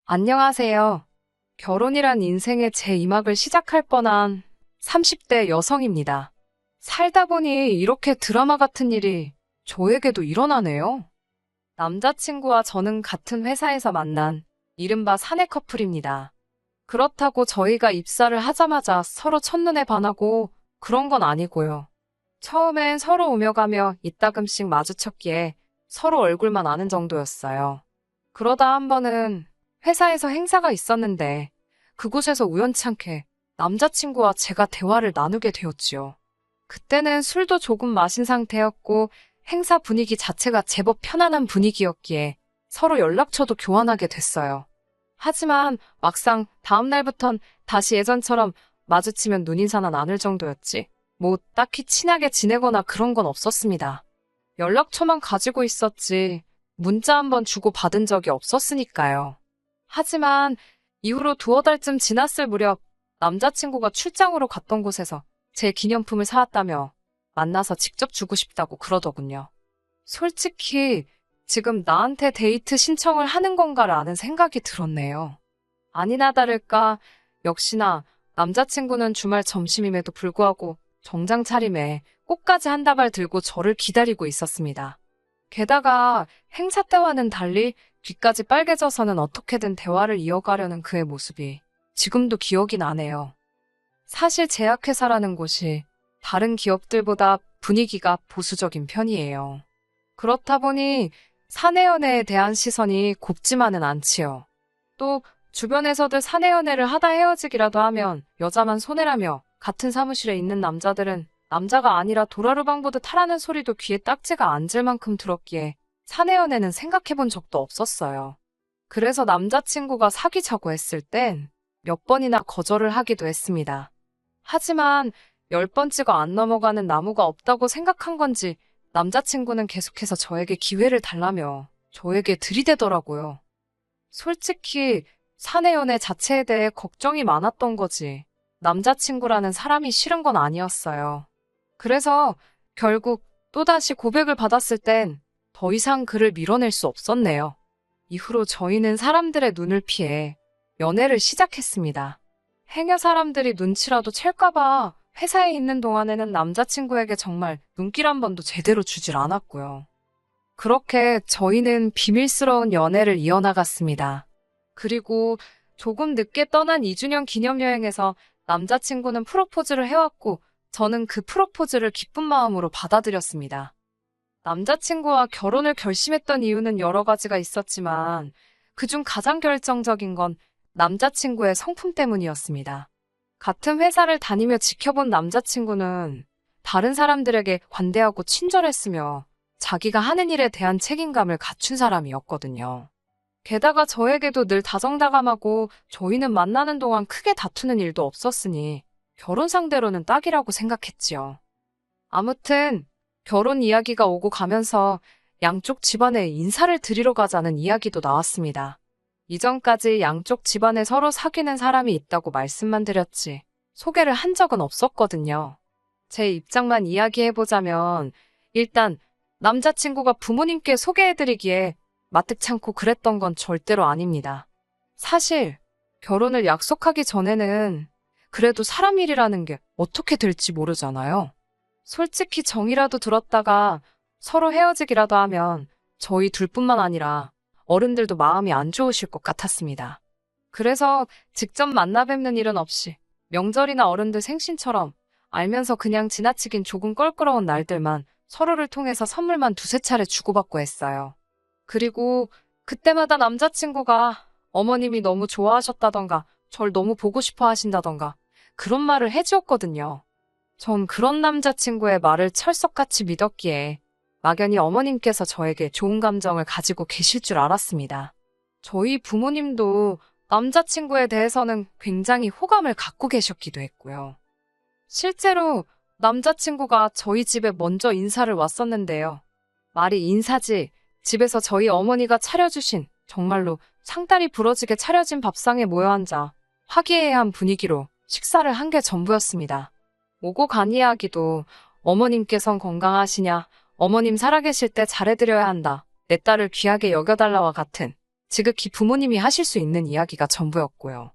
안녕하세요. 결혼이란 인생의 제2막을 시작할 뻔한 30대 여성입니다. 살다 보니 이렇게 드라마 같은 일이 저에게도 일어나네요. 남자친구와 저는 같은 회사에서 만난 이른바 사내 커플입니다. 그렇다고 저희가 입사를 하자마자 서로 첫눈에 반하고 그런 건 아니고요. 처음엔 서로 오며 가며 이따금씩 마주쳤기에 서로 얼굴만 아는 정도였어요. 그러다 한 번은 회사에서 행사가 있었는데 그곳에서 우연찮게 남자친구와 제가 대화를 나누게 되었지요. 그때는 술도 조금 마신 상태였고 행사 분위기 자체가 제법 편안한 분위기였기에 서로 연락처도 교환하게 됐어요. 하지만 막상 다음 날부턴 다시 예전처럼 마주치면 눈인사나 나눌 정도였지. 뭐 딱히 친하게 지내거나 그런 건 없었습니다. 연락처만 가지고 있었지 문자 한 번 주고 받은 적이 없었으니까요. 하지만 이후로 두어 달쯤 지났을 무렵 남자친구가 출장으로 갔던 곳에서 제 기념품을 사왔다며 만나서 직접 주고 싶다고 그러더군요. 솔직히 지금 나한테 데이트 신청을 하는 건가라는 생각이 들었네요. 아니나 다를까 역시나 남자친구는 주말 점심임에도 불구하고 정장 차림에 꽃까지 한 다발 들고 저를 기다리고 있었습니다. 게다가 행사 때와는 달리 귀까지 빨개져서는 어떻게든 대화를 이어가려는 그의 모습이 지금도 기억이 나네요. 사실 제약회사라는 곳이 다른 기업들보다 분위기가 보수적인 편이에요. 그렇다 보니 사내연애에 대한 시선이 곱지만은 않지요. 또 주변에서들 사내연애를 하다 헤어지기라도 하면 여자만 손해라며 같은 사무실에 있는 남자들은 남자가 아니라 도라르방 보듯 하라는 소리도 귀에 딱지가 앉을 만큼 들었기에 사내연애는 생각해본 적도 없었어요. 그래서 남자친구가 사귀자고 했을 땐 몇 번이나 거절을 하기도 했습니다. 하지만 10번 찍어 안 넘어가는 나무가 없다고 생각한 건지 남자친구는 계속해서 저에게 기회를 달라며 저에게 들이대더라고요. 솔직히 사내연애 자체에 대해 걱정이 많았던 거지 남자친구라는 사람이 싫은 건 아니었어요. 그래서 결국 또다시 고백을 받았을 땐 더 이상 그를 밀어낼 수 없었네요. 이후로 저희는 사람들의 눈을 피해 연애를 시작했습니다. 해녀 사람들이 눈치라도 챌까봐 회사에 있는 동안에는 남자친구에게 정말 눈길 한 번도 제대로 주질 않았고요. 그렇게 저희는 비밀스러운 연애를 이어나갔습니다. 그리고 조금 늦게 떠난 2주년 기념여행에서 남자친구는 프로포즈를 해왔고 저는 그 프로포즈를 기쁜 마음으로 받아들였습니다. 남자친구와 결혼을 결심했던 이유는 여러 가지가 있었지만 그중 가장 결정적인 건 남자친구의 성품 때문이었습니다. 같은 회사를 다니며 지켜본 남자친구는 다른 사람들에게 관대하고 친절했으며 자기가 하는 일에 대한 책임감을 갖춘 사람이었거든요. 게다가 저에게도 늘 다정다감하고 저희는 만나는 동안 크게 다투는 일도 없었으니 결혼 상대로는 딱이라고 생각했지요. 아무튼 결혼 이야기가 오고 가면서 양쪽 집안에 인사를 드리러 가자는 이야기도 나왔습니다. 이전까지 양쪽 집안에 서로 사귀는 사람이 있다고 말씀만 드렸지 소개를 한 적은 없었거든요. 제 입장만 이야기해보자면 일단 남자친구가 부모님께 소개해드리기에 마뜩찮고 그랬던 건 절대로 아닙니다. 사실 결혼을 약속하기 전에는 그래도 사람 일이라는 게 어떻게 될지 모르잖아요. 솔직히 정이라도 들었다가 서로 헤어지기라도 하면 저희 둘뿐만 아니라 어른들도 마음이 안 좋으실 것 같았습니다. 그래서 직접 만나 뵙는 일은 없이 명절이나 어른들 생신처럼 알면서 그냥 지나치긴 조금 껄끄러운 날들만 서로를 통해서 선물만 두세 차례 주고받고 했어요. 그리고 그때마다 남자친구가 어머님이 너무 좋아하셨다던가 절 너무 보고 싶어 하신다던가 그런 말을 해주었거든요. 전 그런 남자친구의 말을 철석같이 믿었기에 막연히 어머님께서 저에게 좋은 감정을 가지고 계실 줄 알았습니다. 저희 부모님도 남자친구에 대해서는 굉장히 호감을 갖고 계셨기도 했고요. 실제로 남자친구가 저희 집에 먼저 인사를 왔었는데요. 말이 인사지 집에서 저희 어머니가 차려주신 정말로 상다리 부러지게 차려진 밥상에 모여 앉아 화기애애한 분위기로 식사를 한 게 전부였습니다. 오고 간 이야기도 어머님께선 건강하시냐, 어머님 살아계실 때 잘해드려야 한다, 내 딸을 귀하게 여겨달라와 같은 지극히 부모님이 하실 수 있는 이야기가 전부였고요.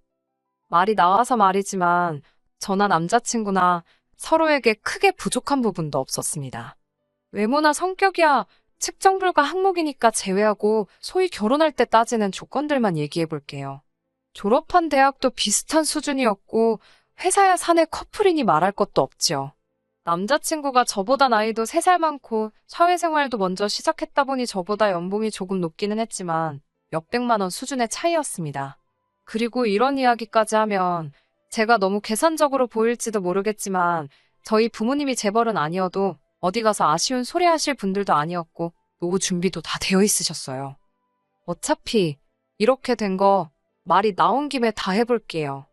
말이 나와서 말이지만 저나 남자친구나 서로에게 크게 부족한 부분도 없었습니다. 외모나 성격이야 측정 불가 항목이니까 제외하고 소위 결혼할 때 따지는 조건들만 얘기해 볼게요. 졸업한 대학도 비슷한 수준이었고 회사야 사내 커플이니 말할 것도 없지요. 남자친구가 저보다 나이도 3살 많고 사회생활도 먼저 시작했다 보니 저보다 연봉이 조금 높기는 했지만 몇백만 원 수준의 차이였습니다. 그리고 이런 이야기까지 하면 제가 너무 계산적으로 보일지도 모르겠지만 저희 부모님이 재벌은 아니어도 어디 가서 아쉬운 소리 하실 분들도 아니었고 노후 준비도 다 되어 있으셨어요. 어차피 이렇게 된 거 말이 나온 김에 다 해볼게요.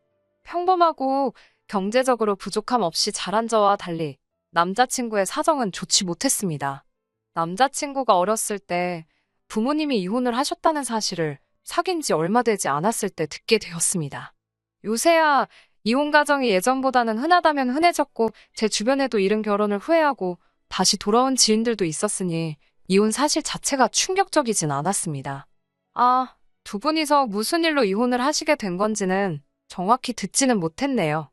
평범하고 경제적으로 부족함 없이 자란 저와 달리 남자친구의 사정은 좋지 못했습니다. 남자친구가 어렸을 때 부모님이 이혼을 하셨다는 사실을 사귄 지 얼마 되지 않았을 때 듣게 되었습니다. 요새야 이혼 가정이 예전보다는 흔하다면 흔해졌고 제 주변에도 이른 결혼을 후회하고 다시 돌아온 지인들도 있었으니 이혼 사실 자체가 충격적이진 않았습니다. 두 분이서 무슨 일로 이혼을 하시게 된 건지는 정확히 듣지는 못했네요.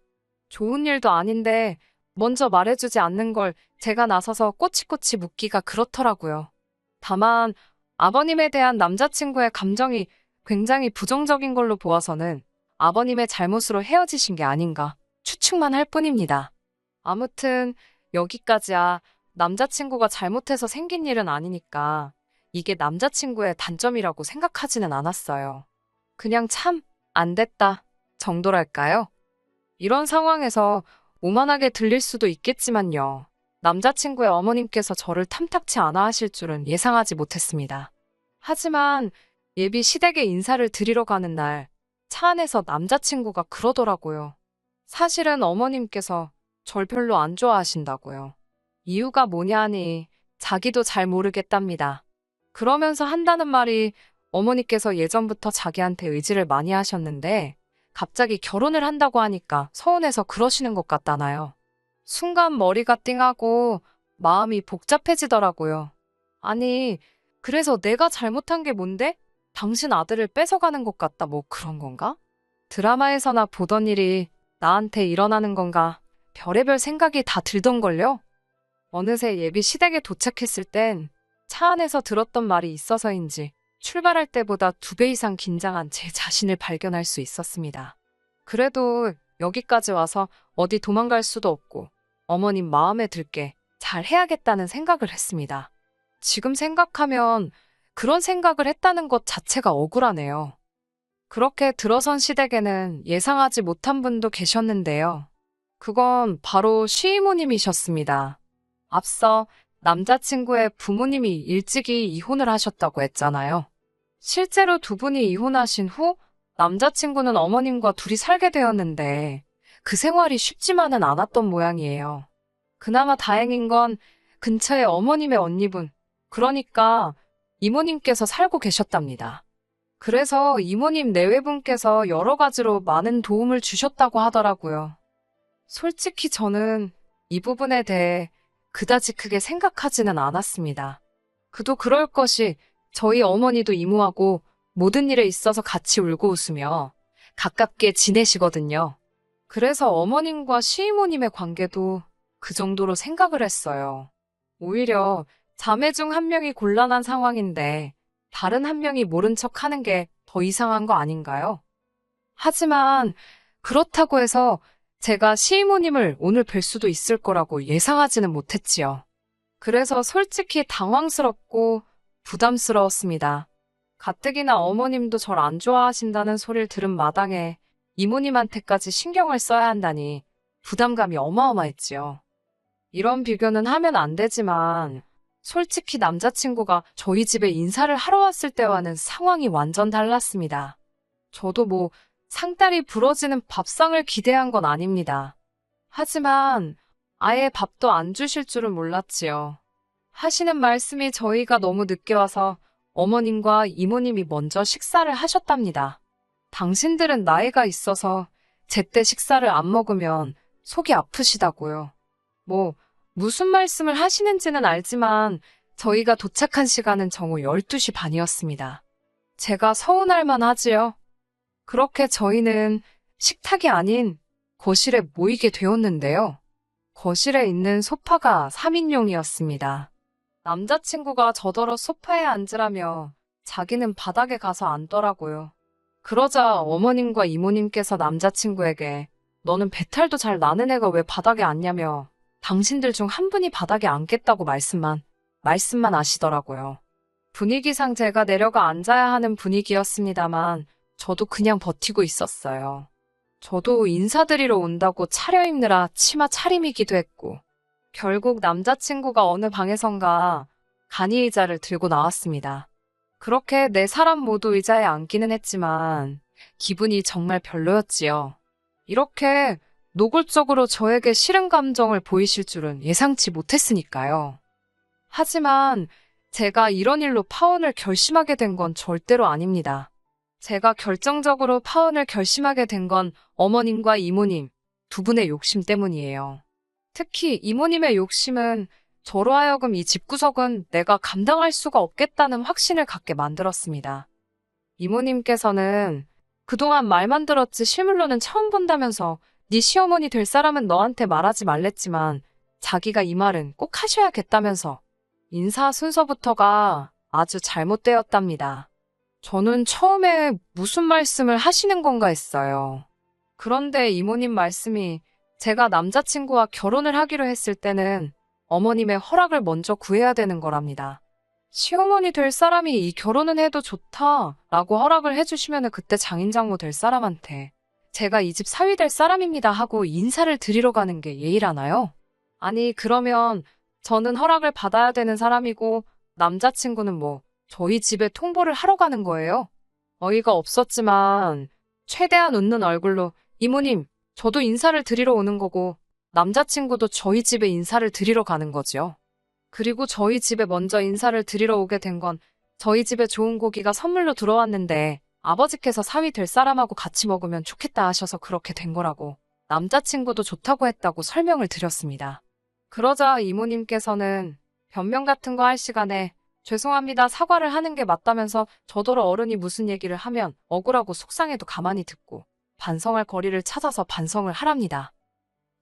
좋은 일도 아닌데 먼저 말해주지 않는 걸 제가 나서서 꼬치꼬치 묻기가 그렇더라고요. 다만 아버님에 대한 남자친구의 감정이 굉장히 부정적인 걸로 보아서는 아버님의 잘못으로 헤어지신 게 아닌가 추측만 할 뿐입니다. 아무튼 여기까지야. 남자친구가 잘못해서 생긴 일은 아니니까 이게 남자친구의 단점이라고 생각하지는 않았어요. 그냥 참 안 됐다 정도랄까요? 이런 상황에서 오만하게 들릴 수도 있겠지만요. 남자친구의 어머님께서 저를 탐탁치 않아 하실 줄은 예상하지 못했습니다. 하지만 예비 시댁에 인사를 드리러 가는 날 차 안에서 남자친구가 그러더라고요. 사실은 어머님께서 절 별로 안 좋아하신다고요. 이유가 뭐냐니 자기도 잘 모르겠답니다. 그러면서 한다는 말이 어머니께서 예전부터 자기한테 의지를 많이 하셨는데 갑자기 결혼을 한다고 하니까 서운해서 그러시는 것 같다나요. 순간 머리가 띵하고 마음이 복잡해지더라고요. 아니, 그래서 내가 잘못한 게 뭔데? 당신 아들을 뺏어가는 것 같다 뭐 그런 건가? 드라마에서나 보던 일이 나한테 일어나는 건가? 별의별 생각이 다 들던걸요? 어느새 예비 시댁에 도착했을 땐 차 안에서 들었던 말이 있어서인지 출발할 때보다 2배 이상 긴장한 제 자신을 발견할 수 있었습니다. 그래도 여기까지 와서 어디 도망갈 수도 없고 어머님 마음에 들게 잘 해야겠다는 생각을 했습니다. 지금 생각하면 그런 생각을 했다는 것 자체가 억울하네요. 그렇게 들어선 시댁에는 예상하지 못한 분도 계셨는데요. 그건 바로 시이모님이셨습니다. 앞서 남자친구의 부모님이 일찍이 이혼을 하셨다고 했잖아요. 실제로 두 분이 이혼하신 후 남자친구는 어머님과 둘이 살게 되었는데 그 생활이 쉽지만은 않았던 모양이에요. 그나마 다행인 건 근처에 어머님의 언니분, 그러니까 이모님께서 살고 계셨답니다. 그래서 이모님 내외분께서 여러 가지로 많은 도움을 주셨다고 하더라고요. 솔직히 저는 이 부분에 대해 그다지 크게 생각하지는 않았습니다. 그도 그럴 것이 저희 어머니도 이모하고 모든 일에 있어서 같이 울고 웃으며 가깝게 지내시거든요. 그래서 어머님과 시이모님의 관계도 그 정도로 생각을 했어요. 오히려 자매 중 한 명이 곤란한 상황인데 다른 한 명이 모른 척 하는 게 더 이상한 거 아닌가요? 하지만 그렇다고 해서 제가 시이모님을 오늘 뵐 수도 있을 거라고 예상하지는 못했지요. 그래서 솔직히 당황스럽고 부담스러웠습니다. 가뜩이나 어머님도 절 안 좋아하신다는 소리를 들은 마당에 이모님한테까지 신경을 써야 한다니 부담감이 어마어마했지요. 이런 비교는 하면 안 되지만 솔직히 남자친구가 저희 집에 인사를 하러 왔을 때와는 상황이 완전 달랐습니다. 저도 뭐 상다리 부러지는 밥상을 기대한 건 아닙니다. 하지만 아예 밥도 안 주실 줄은 몰랐지요. 하시는 말씀이 저희가 너무 늦게 와서 어머님과 이모님이 먼저 식사를 하셨답니다. 당신들은 나이가 있어서 제때 식사를 안 먹으면 속이 아프시다고요. 무슨 말씀을 하시는지는 알지만 저희가 도착한 시간은 정오 12시 반이었습니다. 제가 서운할 만하지요. 그렇게 저희는 식탁이 아닌 거실에 모이게 되었는데요. 거실에 있는 소파가 3인용이었습니다. 남자친구가 저더러 소파에 앉으라며 자기는 바닥에 가서 앉더라고요. 그러자 어머님과 이모님께서 남자친구에게 너는 배탈도 잘 나는 애가 왜 바닥에 앉냐며 당신들 중 한 분이 바닥에 앉겠다고 말씀만 하시더라고요. 분위기상 제가 내려가 앉아야 하는 분위기였습니다만 저도 그냥 버티고 있었어요. 저도 인사드리러 온다고 차려입느라 치마 차림이기도 했고 결국 남자친구가 어느 방에선가 간이 의자를 들고 나왔습니다. 그렇게 네 사람 모두 의자에 앉기는 했지만 기분이 정말 별로였지요. 이렇게 노골적으로 저에게 싫은 감정을 보이실 줄은 예상치 못했으니까요. 하지만 제가 이런 일로 파혼을 결심하게 된 건 절대로 아닙니다. 제가 결정적으로 파혼을 결심하게 된 건 어머님과 이모님 두 분의 욕심 때문이에요. 특히 이모님의 욕심은 저로 하여금 이 집구석은 내가 감당할 수가 없겠다는 확신을 갖게 만들었습니다. 이모님께서는 그동안 말만 들었지 실물로는 처음 본다면서 네 시어머니 될 사람은 너한테 말하지 말랬지만 자기가 이 말은 꼭 하셔야겠다면서 인사 순서부터가 아주 잘못되었답니다. 저는 처음에 무슨 말씀을 하시는 건가 했어요. 그런데 이모님 말씀이 제가 남자친구와 결혼을 하기로 했을 때는 어머님의 허락을 먼저 구해야 되는 거랍니다. 시어머니 될 사람이 이 결혼은 해도 좋다라고 허락을 해주시면 그때 장인장모 될 사람한테 제가 이 집 사위 될 사람입니다 하고 인사를 드리러 가는 게 예의라나요? 아니 그러면 저는 허락을 받아야 되는 사람이고 남자친구는 뭐 저희 집에 통보를 하러 가는 거예요? 어이가 없었지만 최대한 웃는 얼굴로 이모님 저도 인사를 드리러 오는 거고 남자친구도 저희 집에 인사를 드리러 가는 거지요. 그리고 저희 집에 먼저 인사를 드리러 오게 된 건 저희 집에 좋은 고기가 선물로 들어왔는데 아버지께서 사위 될 사람하고 같이 먹으면 좋겠다 하셔서 그렇게 된 거라고 남자친구도 좋다고 했다고 설명을 드렸습니다. 그러자 이모님께서는 변명 같은 거 할 시간에 죄송합니다 사과를 하는 게 맞다면서 저더러 어른이 무슨 얘기를 하면 억울하고 속상해도 가만히 듣고 반성할 거리를 찾아서 반성을 하랍니다.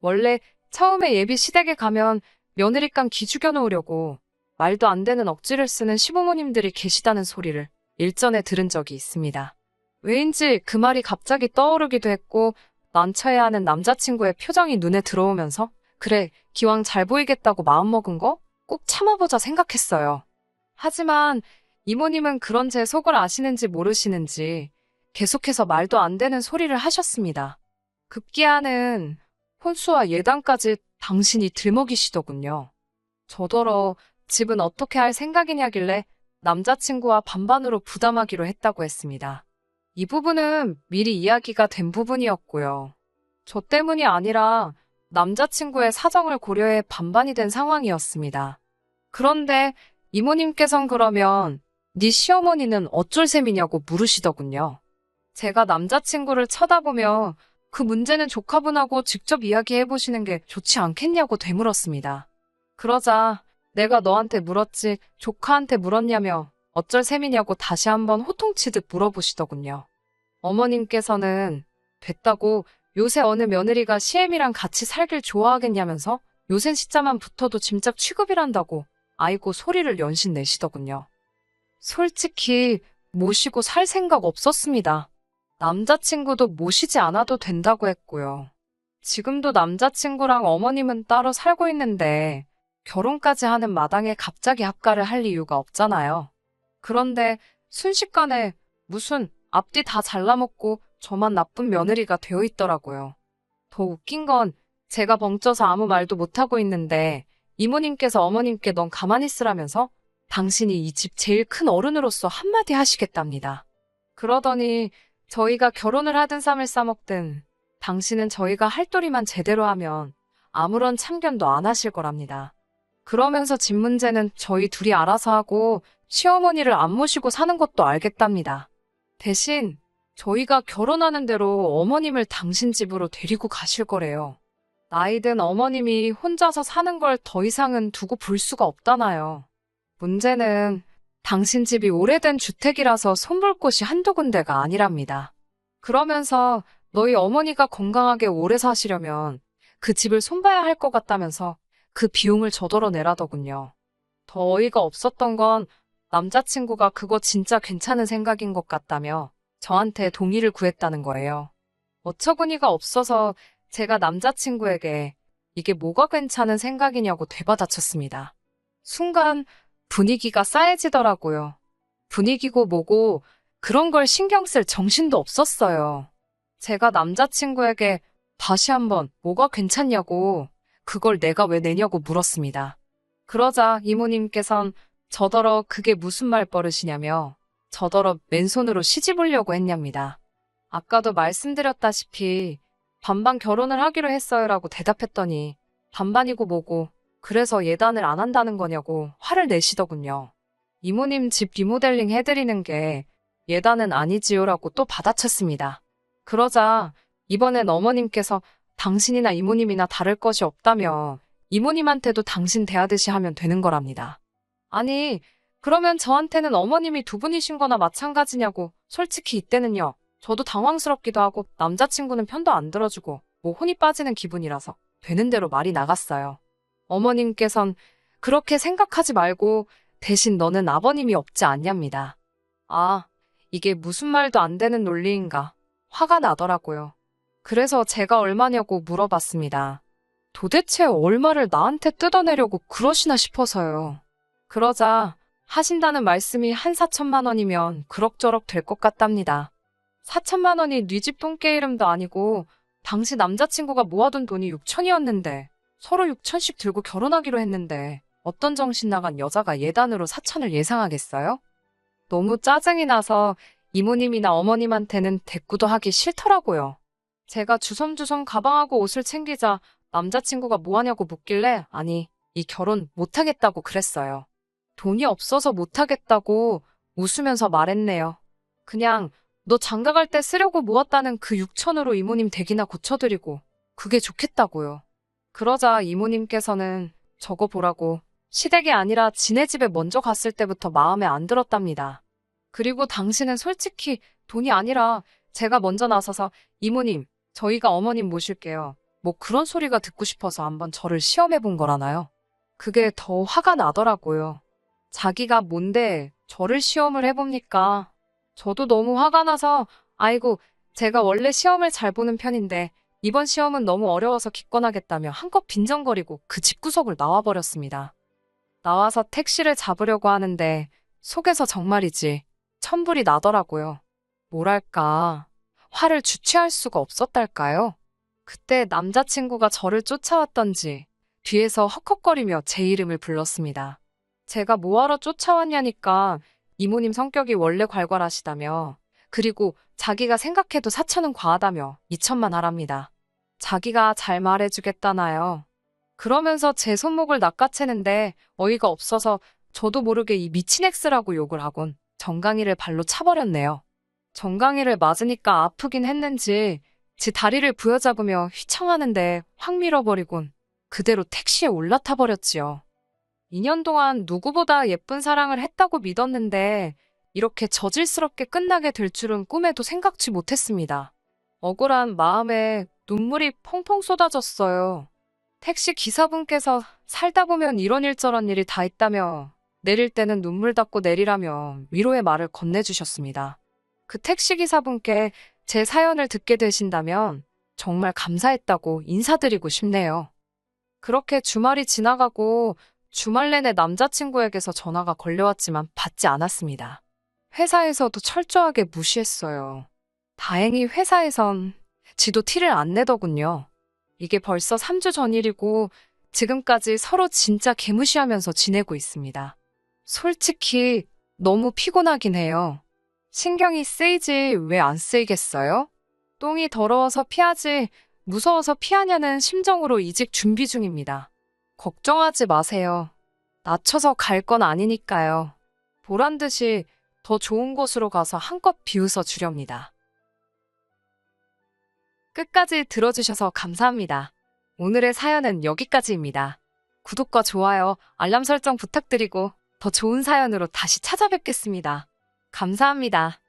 원래 처음에 예비 시댁에 가면 며느리감 기죽여 놓으려고 말도 안 되는 억지를 쓰는 시부모님들이 계시다는 소리를 일전에 들은 적이 있습니다. 왜인지 그 말이 갑자기 떠오르기도 했고 난처해하는 남자친구의 표정이 눈에 들어오면서 그래 기왕 잘 보이겠다고 마음먹은 거 꼭 참아보자 생각했어요. 하지만 이모님은 그런 제 속을 아시는지 모르시는지 계속해서 말도 안 되는 소리를 하셨습니다. 급기야는 혼수와 예단까지 당신이 들먹이시더군요. 저더러 집은 어떻게 할 생각이냐길래 남자친구와 반반으로 부담하기로 했다고 했습니다. 이 부분은 미리 이야기가 된 부분이었고요. 저 때문이 아니라 남자친구의 사정을 고려해 반반이 된 상황이었습니다. 그런데 이모님께선 그러면 네 시어머니는 어쩔 셈이냐고 물으시더군요. 제가 남자친구를 쳐다보며 그 문제는 조카분하고 직접 이야기해보시는 게 좋지 않겠냐고 되물었습니다. 그러자 내가 너한테 물었지 조카한테 물었냐며 어쩔 셈이냐고 다시 한번 호통치듯 물어보시더군요. 어머님께서는 됐다고 요새 어느 며느리가 시애미랑 같이 살길 좋아하겠냐면서 요샌 시자만 붙어도 짐작 취급이란다고 아이고 소리를 연신 내시더군요. 솔직히 모시고 살 생각 없었습니다. 남자친구도 모시지 않아도 된다고 했고요. 지금도 남자친구랑 어머님은 따로 살고 있는데 결혼까지 하는 마당에 갑자기 합가를 할 이유가 없잖아요. 그런데 순식간에 무슨 앞뒤 다 잘라먹고 저만 나쁜 며느리가 되어 있더라고요. 더 웃긴 건 제가 벙쪄서 아무 말도 못하고 있는데 이모님께서 어머님께 넌 가만히 있으라면서 당신이 이 집 제일 큰 어른으로서 한마디 하시겠답니다. 그러더니 저희가 결혼을 하든 쌈을 싸먹든 당신은 저희가 할 도리만 제대로 하면 아무런 참견도 안 하실 거랍니다. 그러면서 집 문제는 저희 둘이 알아서 하고 시어머니를 안 모시고 사는 것도 알겠답니다. 대신 저희가 결혼하는 대로 어머님을 당신 집으로 데리고 가실 거래요. 나이든 어머님이 혼자서 사는 걸 더 이상은 두고 볼 수가 없다나요. 문제는 당신 집이 오래된 주택이라서 손볼 곳이 한두 군데가 아니랍니다. 그러면서 너희 어머니가 건강하게 오래 사시려면 그 집을 손봐야 할 것 같다면서 그 비용을 저더러 내라더군요. 더 어이가 없었던 건 남자친구가 그거 진짜 괜찮은 생각인 것 같다며 저한테 동의를 구했다는 거예요. 어처구니가 없어서 제가 남자친구에게 이게 뭐가 괜찮은 생각이냐고 되받아쳤습니다. 순간 분위기가 싸해지더라고요. 분위기고 뭐고 그런 걸 신경 쓸 정신도 없었어요. 제가 남자친구에게 다시 한번 뭐가 괜찮냐고 그걸 내가 왜 내냐고 물었습니다. 그러자 이모님께선 저더러 그게 무슨 말버릇이냐며 저더러 맨손으로 시집오려고 했냐입니다. 아까도 말씀드렸다시피 반반 결혼을 하기로 했어요라고 대답했더니 반반이고 뭐고 그래서 예단을 안 한다는 거냐고 화를 내시더군요. 이모님 집 리모델링 해드리는 게 예단은 아니지요라고 또 받아쳤습니다. 그러자 이번엔 어머님께서 당신이나 이모님이나 다를 것이 없다며 이모님한테도 당신 대하듯이 하면 되는 거랍니다. 아니, 그러면 저한테는 어머님이 두 분이신 거나 마찬가지냐고. 솔직히 이때는요. 저도 당황스럽기도 하고 남자친구는 편도 안 들어주고 뭐 혼이 빠지는 기분이라서 되는 대로 말이 나갔어요. 어머님께선 그렇게 생각하지 말고 대신 너는 아버님이 없지 않냐입니다. 아, 이게 무슨 말도 안 되는 논리인가. 화가 나더라고요. 그래서 제가 얼마냐고 물어봤습니다. 도대체 얼마를 나한테 뜯어내려고 그러시나 싶어서요. 그러자 하신다는 말씀이 한 4천만 원이면 그럭저럭 될 것 같답니다. 4천만 원이 네 집 똥개이름도 아니고 당시 남자친구가 모아둔 돈이 6천이었는데 서로 6천씩 들고 결혼하기로 했는데 어떤 정신 나간 여자가 예단으로 4천을 예상하겠어요? 너무 짜증이 나서 이모님이나 어머님한테는 대꾸도 하기 싫더라고요. 제가 주섬주섬 가방하고 옷을 챙기자 남자친구가 뭐하냐고 묻길래 아니, 이 결혼 못하겠다고 그랬어요. 돈이 없어서 못하겠다고 웃으면서 말했네요. 그냥 너 장가갈 때 쓰려고 모았다는 그 6천으로 이모님 댁이나 고쳐드리고 그게 좋겠다고요. 그러자 이모님께서는 저거 보라고 시댁이 아니라 지네 집에 먼저 갔을 때부터 마음에 안 들었답니다. 그리고 당신은 솔직히 돈이 아니라 제가 먼저 나서서 이모님, 저희가 어머님 모실게요. 뭐 그런 소리가 듣고 싶어서 한번 저를 시험해 본 거라나요? 그게 더 화가 나더라고요. 자기가 뭔데 저를 시험을 해봅니까? 저도 너무 화가 나서 아이고 제가 원래 시험을 잘 보는 편인데 이번 시험은 너무 어려워서 기권하겠다며 한껏 빈정거리고 그 집구석을 나와버렸습니다. 나와서 택시를 잡으려고 하는데 속에서 정말이지 천불이 나더라고요. 뭐랄까 화를 주체할 수가 없었달까요? 그때 남자친구가 저를 쫓아왔던지 뒤에서 헉헉거리며 제 이름을 불렀습니다. 제가 뭐하러 쫓아왔냐니까 이모님 성격이 원래 괄괄하시다며 그리고 자기가 생각해도 4천은 과하다며 2천만 하랍니다. 자기가 잘 말해주겠다나요. 그러면서 제 손목을 낚아채는데 어이가 없어서 저도 모르게 이 미친 X라고 욕을 하곤 정강이를 발로 차버렸네요. 정강이를 맞으니까 아프긴 했는지 지 다리를 부여잡으며 휘청하는데 확 밀어버리곤 그대로 택시에 올라타 버렸지요. 2년 동안 누구보다 예쁜 사랑을 했다고 믿었는데 이렇게 저질스럽게 끝나게 될 줄은 꿈에도 생각지 못했습니다. 억울한 마음에 눈물이 펑펑 쏟아졌어요. 택시 기사분께서 살다 보면 이런 일 저런 일이 다 있다며 내릴 때는 눈물 닦고 내리라며 위로의 말을 건네주셨습니다. 그 택시 기사분께 제 사연을 듣게 되신다면 정말 감사했다고 인사드리고 싶네요. 그렇게 주말이 지나가고 주말 내내 남자친구에게서 전화가 걸려왔지만 받지 않았습니다. 회사에서도 철저하게 무시했어요. 다행히 회사에선 지도 티를 안 내더군요. 이게 벌써 3주 전 일이고 지금까지 서로 진짜 개무시하면서 지내고 있습니다. 솔직히 너무 피곤하긴 해요. 신경이 쓰이지 왜 안 쓰이겠어요? 똥이 더러워서 피하지 무서워서 피하냐는 심정으로 이직 준비 중입니다. 걱정하지 마세요. 낮춰서 갈 건 아니니까요. 보란 듯이 더 좋은 곳으로 가서 한껏 비웃어 주렵니다. 끝까지 들어주셔서 감사합니다. 오늘의 사연은 여기까지입니다. 구독과 좋아요, 알람 설정 부탁드리고 더 좋은 사연으로 다시 찾아뵙겠습니다. 감사합니다.